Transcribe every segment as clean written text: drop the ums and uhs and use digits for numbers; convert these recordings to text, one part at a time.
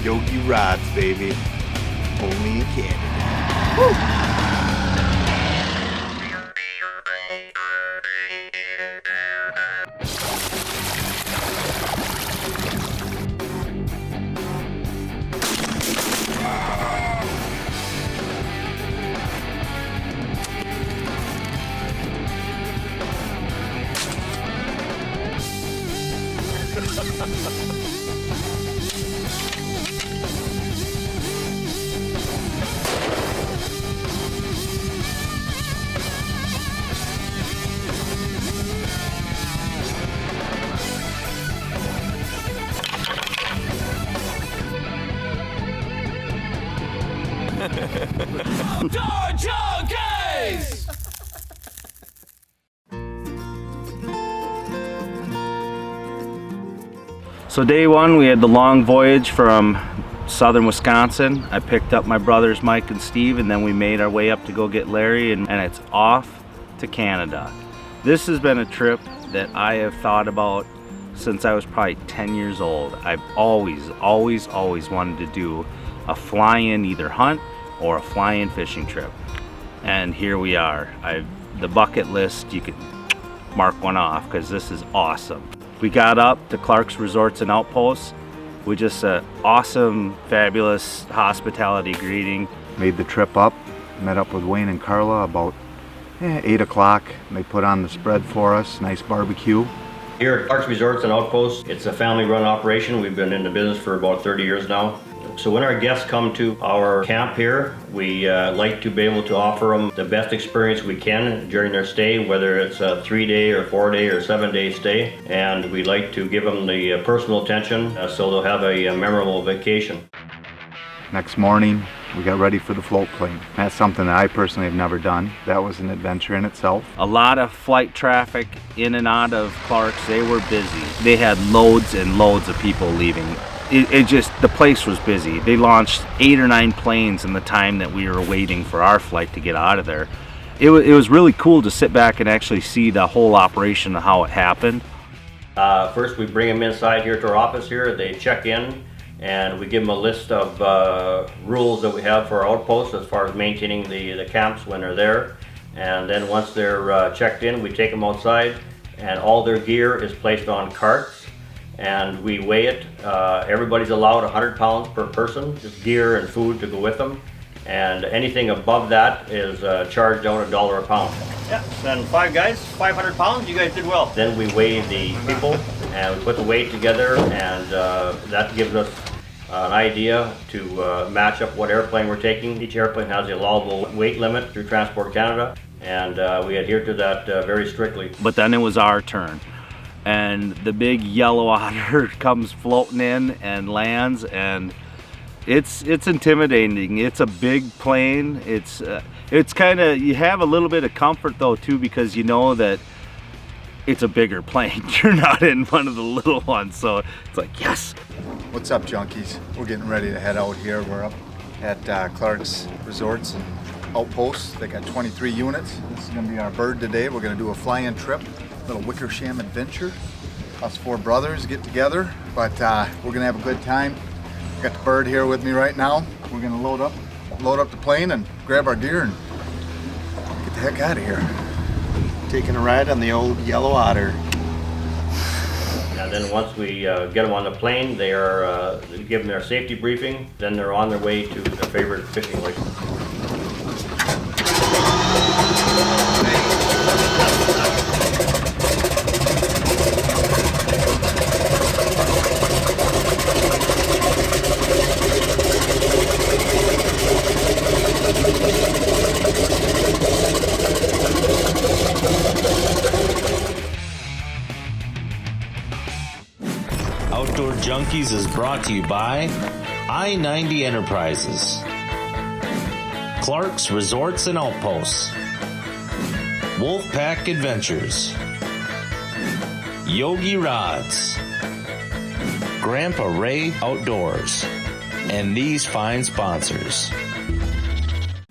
Yogi rods, baby. Only in Canada. Woo! Outdoor Junkies! So day one, we had the long voyage from southern Wisconsin. I picked up my brothers Mike and Steve, and then we made our way up to go get Larry, and it's off to Canada. This has been a trip that I have thought about since I was probably 10 years old. I've always wanted to do a fly-in either hunt or a fly-in fishing trip. And here we are. The bucket list, you could mark one off because this is awesome. We got up to ClarksResorts and Outposts with just an awesome, fabulous hospitality greeting. Made the trip up, met up with Wayne and Carla about 8 o'clock. They put on the spread for us, nice barbecue. Here at ClarksResorts and Outposts, it's a family-run operation. We've been in the business for about 30 years now. So when our guests come to our camp here, we like to be able to offer them the best experience we can during their stay, whether it's a 3-day or 4-day or 7-day stay. And we like to give them the personal attention so they'll have a memorable vacation. Next morning, we got ready for the float plane. That's something that I personally have never done. That was an adventure in itself. A lot of flight traffic in and out of Clarks. They were busy. They had loads and loads of people leaving. The place was busy. They launched 8 or 9 planes in the time that we were waiting for our flight to get out of there. It was really cool to sit back and actually see the whole operation of how it happened. First, we bring them inside here to our office here. They check in, and we give them a list of rules that we have for our outposts as far as maintaining the camps when they're there. And then once they're checked in, we take them outside, and all their gear is placed on carts. And we weigh it. Everybody's allowed 100 pounds per person, just gear and food to go with them. And anything above that is charged down $1 a pound. Yeah, and 5 guys, 500 pounds, you guys did well. Then we weigh the people and we put the weight together, and that gives us an idea to match up what airplane we're taking. Each airplane has the allowable weight limit through Transport Canada, and we adhere to that very strictly. But then it was our turn. And the big yellow otter comes floating in and lands, and it's intimidating. It's a big plane. It's kind of, you have a little bit of comfort though too, because you know that it's a bigger plane. You're not in one of the little ones, so it's like, yes. What's up, junkies? We're getting ready to head out here. We're up at ClarksResorts and Outposts. They got 23 units. This is gonna be our bird today. We're gonna do a fly-in trip. Little Wickersham adventure. Us 4 brothers get together, but we're gonna have a good time. Got the bird here with me right now. We're gonna load up the plane and grab our gear and get the heck out of here. Taking a ride on the old yellow otter. And then once we get them on the plane, they are give them their safety briefing. Then they're on their way to their favorite fishing lake. Outdoor Junkies is brought to you by I-90 Enterprises, ClarksResorts and Outposts, Wolfpack Adventures, Yogi Rods, Grandpa Ray Outdoors, and these fine sponsors.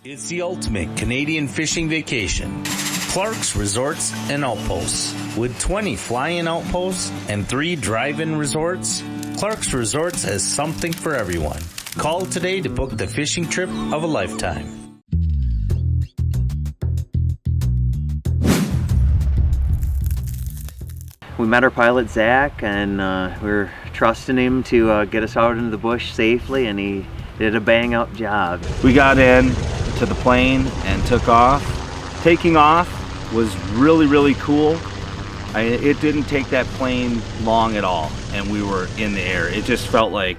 It's the ultimate Canadian fishing vacation. ClarksResorts and Outposts. With 20 fly-in outposts and 3 drive-in resorts, Clark's Resorts has something for everyone. Call today to book the fishing trip of a lifetime. We met our pilot Zach, and we were trusting him to get us out into the bush safely, and he did a bang up job. We got in to the plane and took off. Taking off was really cool. It didn't take that plane long at all, and we were in the air. It just felt like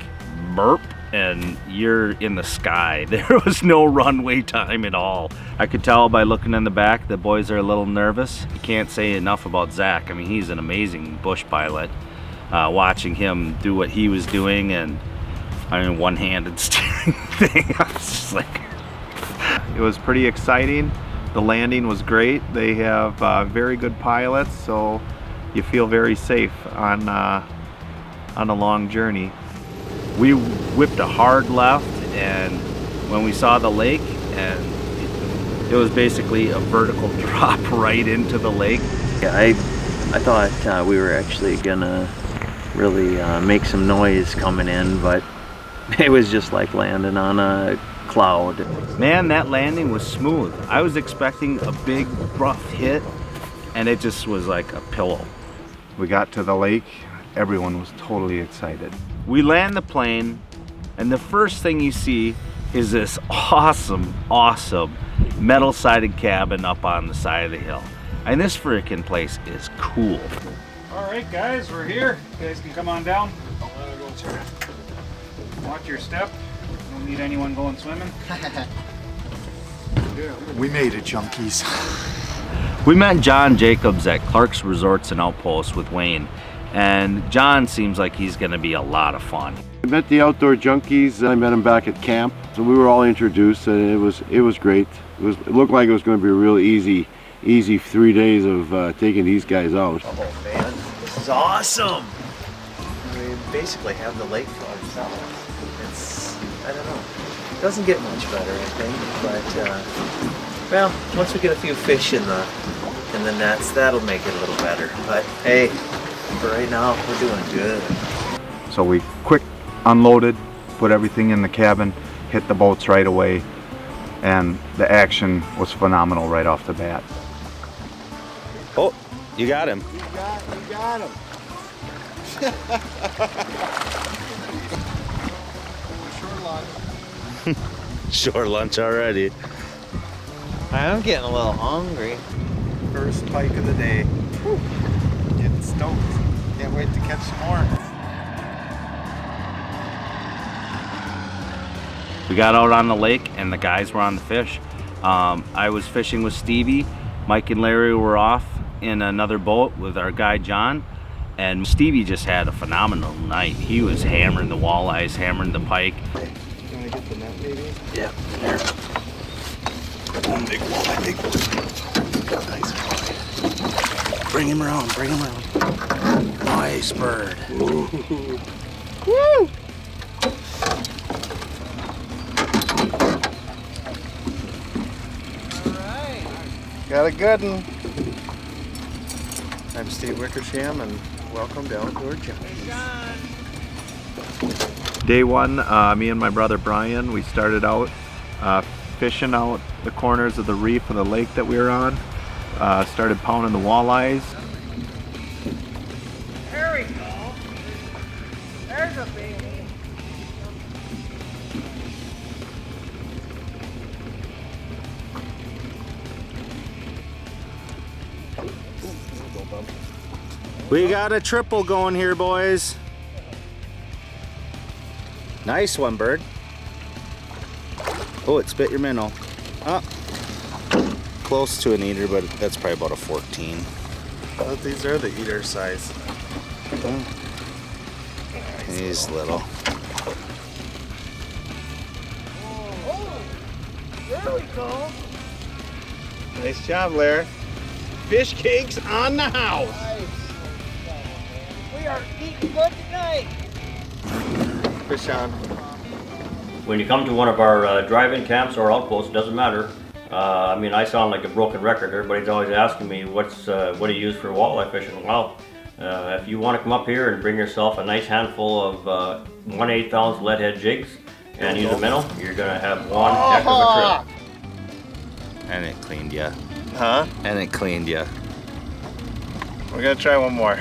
burp and you're in the sky. There was no runway time at all. I could tell by looking in the back the boys are a little nervous. You can't say enough about Zach. I mean, he's an amazing bush pilot. Watching him do what he was doing, and I mean, one-handed steering thing, I was just like... It was pretty exciting. The landing was great. They have very good pilots, so you feel very safe on a long journey. We whipped a hard left, and when we saw the lake, and it was basically a vertical drop right into the lake. Yeah, I thought we were actually gonna really make some noise coming in, but it was just like landing on a cloud. Man, that landing was smooth. I was expecting a big rough hit, and it just was like a pillow. We got to the lake. Everyone was totally excited. We land the plane, and the first thing you see is this awesome metal-sided cabin up on the side of the hill. And this freaking place is cool. All right, guys, we're here. You guys can come on down. Watch your step. Don't need anyone going swimming. We made it, Junkies. We met John Jacobs at Clark's Resorts and Outposts with Wayne, and John seems like he's going to be a lot of fun. I met the outdoor junkies. I met them back at camp, so we were all introduced, and it was great. It looked like it was going to be a real easy 3 days of taking these guys out. Oh man, this is awesome! We basically have the lake to ourselves. I don't know. It doesn't get much better, I think, but well, once we get a few fish in the nets, that'll make it a little better. But hey, for right now, we're doing good. So we quick unloaded, put everything in the cabin, hit the boats right away, and the action was phenomenal right off the bat. Oh, you got him. You got him. Short lunch already. I'm getting a little hungry. First pike of the day. Whew. Getting stoked. Can't wait to catch some more. We got out on the lake, and the guys were on the fish. I was fishing with Stevie. Mike and Larry were off in another boat with our guy John, and Stevie just had a phenomenal night. He was hammering the walleyes, hammering the pike. You want to get the net maybe? Yeah, here. One big walleye, big one. Nice walleye. Bring him around, bring him around. Nice bird. Woo! Got a good one. I'm Steve Wickersham, and welcome to Outdoor Junkies. Day one, me and my brother Brian, we started out fishing out the corners of the reef of the lake that we were on. Started pounding the walleyes. There we go. There's a baby. We got a triple going here, boys. Nice one, bird. Oh, it spit your minnow. Oh, close to an eater, but that's probably about a 14. Well, these are the eater size. He's little. Oh, there we go. Nice job, Larry. Fish cakes on the house. Nice. We are eating good tonight. Fish on. When you come to one of our drive-in camps or outposts, doesn't matter. I mean, I sound like a broken record. Everybody's always asking me, what do you use for walleye fishing? Well, If you want to come up here and bring yourself a nice handful of 1/8 ounce lead head jigs and use a minnow, you're going to have one heck of a trip. And it cleaned ya. Huh? And it cleaned ya. We're gonna try one more.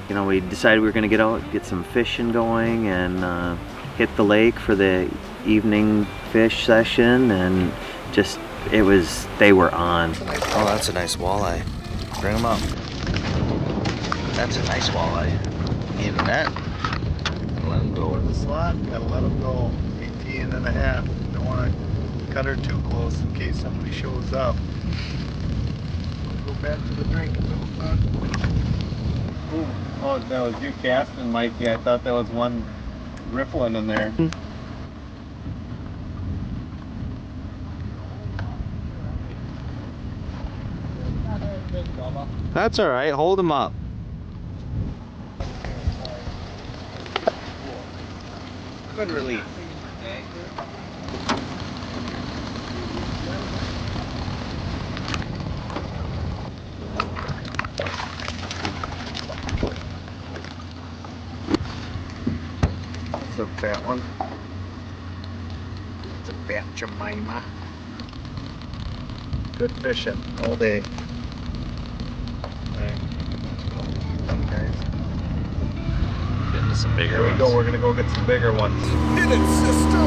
You know, we decided we were gonna get out, get some fishing going, and hit the lake for the evening fish session, and just, they were on. Oh, that's a nice walleye. Bring them up. That's a nice walleye. Even that. Let him go in the slot. Gotta let him go. 18.5. Don't want to cut her too close in case somebody shows up. Go back to the drink. Ooh. Oh, that was you casting, Mikey. I thought that was one rippling in there. That's all right. Hold him up. Good relief. That's a fat one. It's a fat Jemima. Good fishing all day. Alright. Guys. Getting some bigger Here we ones. go, we're gonna go get some bigger ones. Hit it, sister!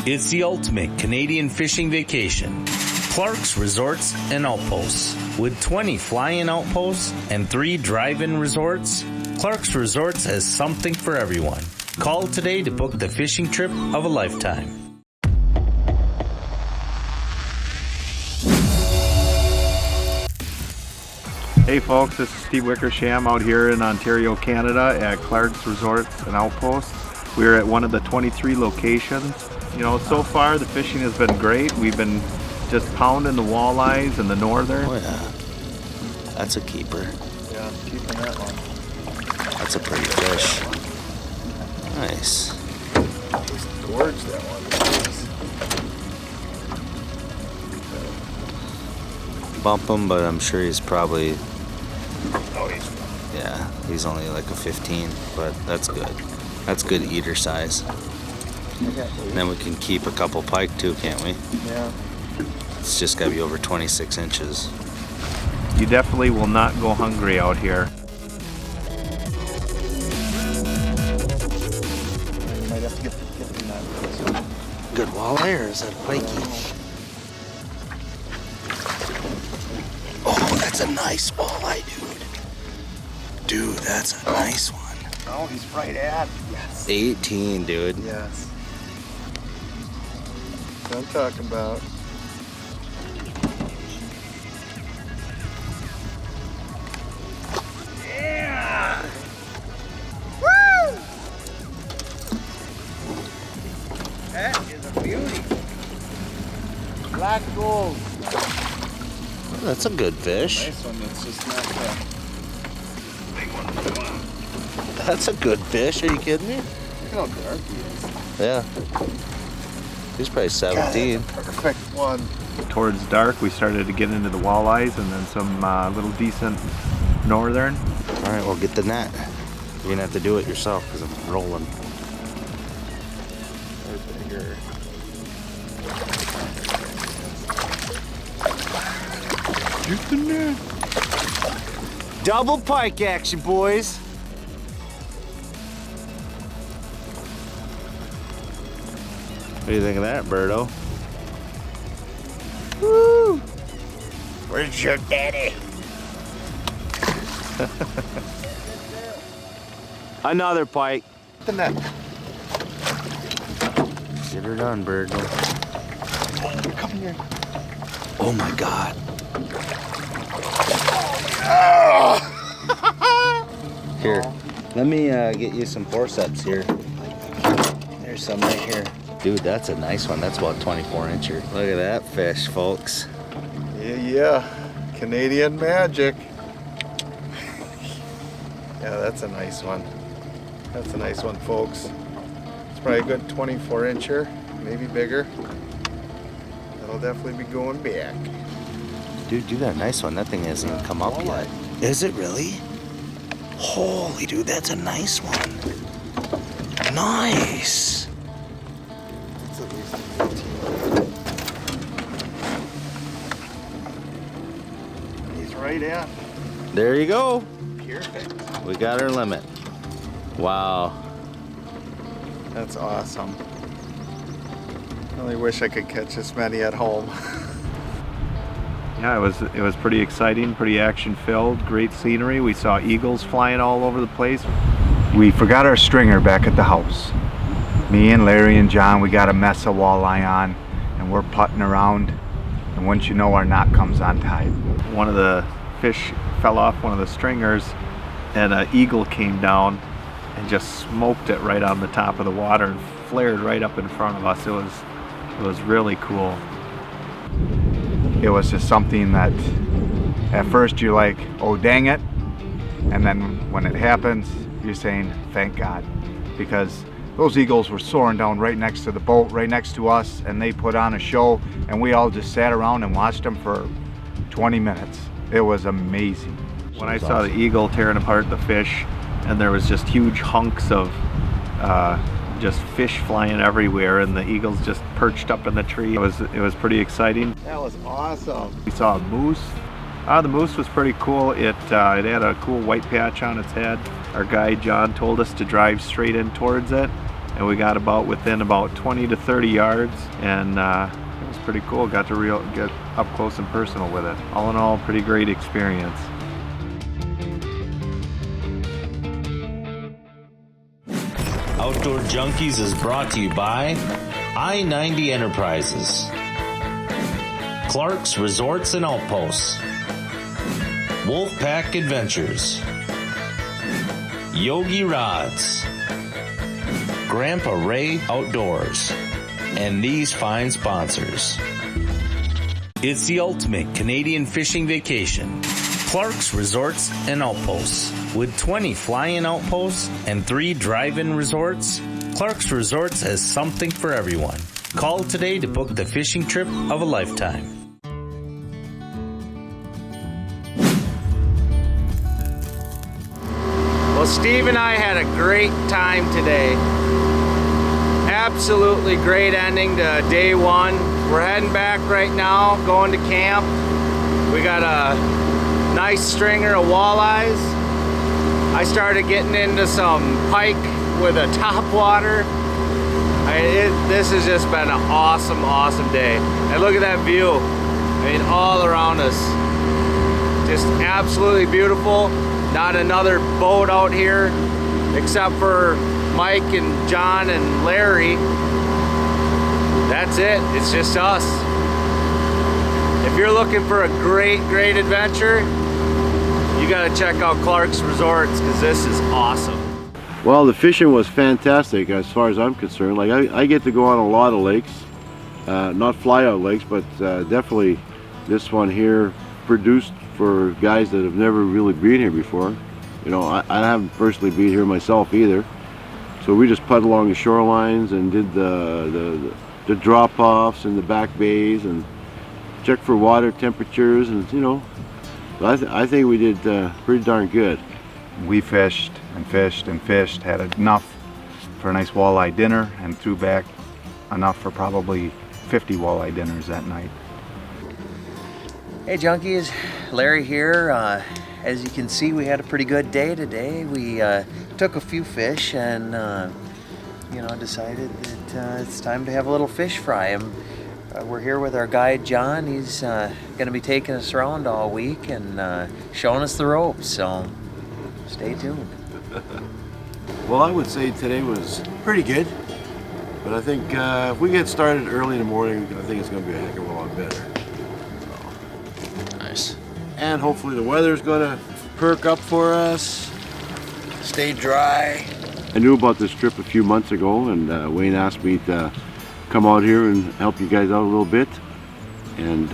It's the ultimate Canadian fishing vacation. Clark's Resorts and Outposts. With 20 fly-in outposts and 3 drive-in resorts, Clark's Resorts has something for everyone. Call today to book the fishing trip of a lifetime. Hey folks, this is Steve Wickersham out here in Ontario, Canada at Clark's Resorts and Outposts. We're at one of the 23 locations. You know, so far the fishing has been great. We've been just pounding the walleyes and the northern. Oh yeah. That's a keeper. Yeah, I'm keeping that one. That's a pretty fish. Nice. Just gorge that one. Bump him, but I'm sure he's probably, Oh, he's yeah, he's only like a 15, but that's good. That's good eater size. And then we can keep a couple pike too, can't we? Yeah. It's just gotta be over 26 inches. You definitely will not go hungry out here. Might have to get the net. Good walleye, or is that a pikey? Oh, that's a nice walleye, dude. Dude, that's a nice one. Oh, he's right at. Yes. 18, dude. Yes. That's what I'm talking about. Yeah! Woo! That is a beauty. Black gold. That's a good fish. Nice one. It's just not that big one. That's a good fish. Are you kidding me? Look at how dark he is. Yeah. He's probably 17. Perfect one. Towards dark, we started to get into the walleyes and then some little decent northern. All right, well, get the net. You're gonna have to do it yourself because I'm rolling. They're bigger. Get the net. Double pike action, boys. What do you think of that, Birdo? Woo! Where's your daddy? Another pike. The net. Get her done, Birdo. Come here. Oh my God. Here, let me get you some forceps here. There's some right here. Dude, that's a nice one. That's about 24 incher. Look at that fish, folks. Yeah. Canadian magic. Yeah, that's a nice one. That's a nice one, folks. It's Probably a good 24-incher, maybe bigger. That'll definitely be going back. Dude, you got a nice one. That thing hasn't even come up yet. Is it really? Holy dude, that's a nice one. Nice. It's at least 15. He's right at. There you go. Perfect. We got our limit. Wow. That's awesome. I really wish I could catch this many at home. Yeah, it was pretty exciting, pretty action-filled, great scenery. We saw eagles flying all over the place. We forgot our stringer back at the house. Me and Larry and John, we got a mess of walleye on, and we're putting around, and once you know, our knot comes on tight. One of the fish fell off one of the stringers, and an eagle came down and just smoked it right on the top of the water and flared right up in front of us. It was really cool. It was just something that at first you're like, oh dang it, and then when it happens you're saying thank God, because those eagles were soaring down right next to the boat, right next to us, and they put on a show, and we all just sat around and watched them for 20 minutes. It was amazing. When I saw the eagle tearing apart the fish, and there was just huge hunks of just fish flying everywhere, and the eagles just perched up in the tree. It was pretty exciting. That was awesome. We saw a moose. The moose was pretty cool. It had a cool white patch on its head. Our guide John told us to drive straight in towards it, and we got within about 20 to 30 yards, and it was pretty cool. Got to get up close and personal with it. All in all, pretty great experience. Outdoor Junkies is brought to you by I-90 Enterprises, Clark's Resorts and Outposts, Wolfpack Adventures, Yogi Rods, Grandpa Ray Outdoors, and these fine sponsors. It's the ultimate Canadian fishing vacation. Clark's Resorts and Outposts. With 20 fly-in outposts and 3 drive-in resorts, Clark's Resorts has something for everyone. Call today to book the fishing trip of a lifetime. Well, Steve and I had a great time today. Absolutely great ending to day one. We're heading back right now, going to camp. We got a nice stringer of walleyes. I started getting into some pike with a topwater. This has just been an awesome, awesome day. And look at that view. I mean, all around us. Just absolutely beautiful. Not another boat out here except for Mike and John and Larry. That's it. It's just us. If you're looking for a great, great adventure, you gotta check out Clark's Resorts, because this is awesome. Well, the fishing was fantastic as far as I'm concerned. Like I get to go on a lot of lakes, not fly out lakes, but definitely this one here produced for guys that have never really been here before. You know, I haven't personally been here myself either. So we just put along the shorelines and did the drop-offs and the back bays and checked for water temperatures, and you know, I think we did pretty darn good. We fished and fished and fished, had enough for a nice walleye dinner, and threw back enough for probably 50 walleye dinners that night. Hey Junkies, Larry here. As you can see, we had a pretty good day today. We took a few fish and you know, decided that it's time to have a little fish fry. We're here with our guide John. He's going to be taking us around all week and showing us the ropes, so stay tuned. Well, I would say today was pretty good, but I think if we get started early in the morning, I think it's going to be a heck of a lot better. So. Nice. And hopefully the weather's going to perk up for us, stay dry. I knew about this trip a few months ago, and Wayne asked me to come out here and help you guys out a little bit, and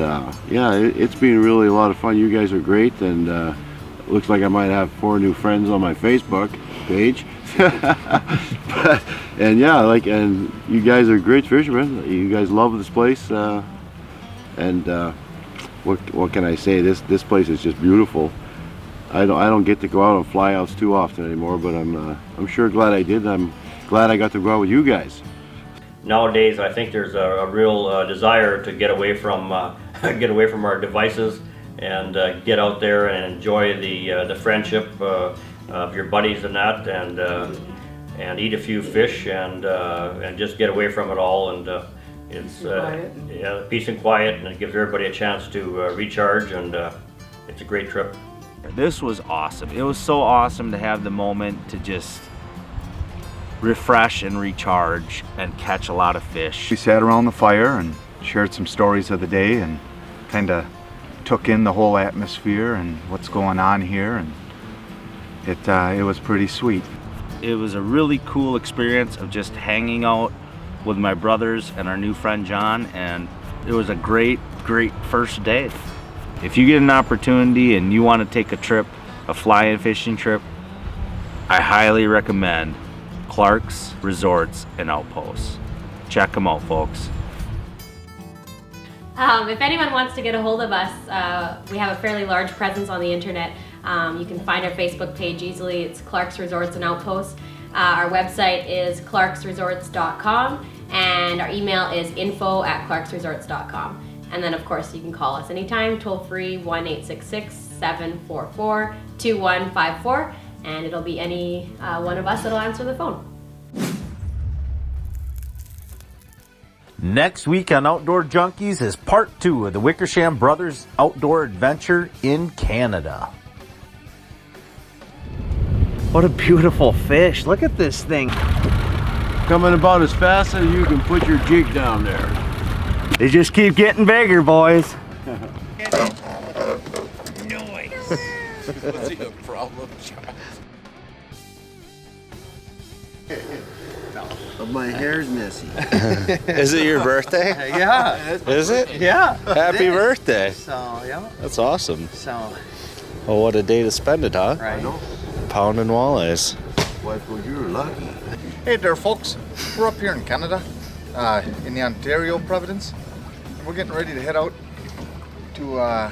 yeah, it's been really a lot of fun. You guys are great, and looks like I might have 4 new friends on my Facebook. page. And yeah, and you guys are great fishermen. You guys love this place, and what can I say? This place is just beautiful. I don't get to go out on flyouts too often anymore, but I'm sure glad I did. I'm glad I got to go out with you guys. Nowadays, I think there's a real desire to get away from our devices and get out there and enjoy the friendship of your buddies and that, and eat a few fish and just get away from it all. And it's yeah, peace and quiet, and it gives everybody a chance to recharge, and it's a great trip. This was awesome. It was so awesome to have the moment to just refresh and recharge and catch a lot of fish. We sat around the fire and shared some stories of the day and kind of took in the whole atmosphere and what's going on here, and it was pretty sweet. It was a really cool experience of just hanging out with my brothers and our new friend John, and it was a great first day. If you get an opportunity and you want to take a trip, a fly-in fishing trip, I highly recommend Clark's Resorts and Outposts. Check them out, folks. If anyone wants to get a hold of us, we have a fairly large presence on the internet. You can find our Facebook page easily. It's Clark's Resorts and Outposts. Our website is clarksresorts.com, and our email is info@clarksresorts.com. And then, of course, you can call us anytime, toll-free, 1-866-744-2154, and it'll be any one of us that'll answer the phone. Next week on Outdoor Junkies is part 2 of the Wickersham Brothers outdoor adventure in Canada. What a beautiful fish. Look at this thing. Coming about as fast as you can put your jig down there. They just keep getting bigger, boys. Noise. What's your problem, My hair's messy. Is it your birthday? Yeah. Is it? Yeah. Happy birthday. So, yeah. That's awesome. So, Well, what a day to spend it, huh? right. Pounding walleyes. Well, you're lucky. Hey there, folks. We're up here in Canada, in the Ontario province, and we're getting ready to head out to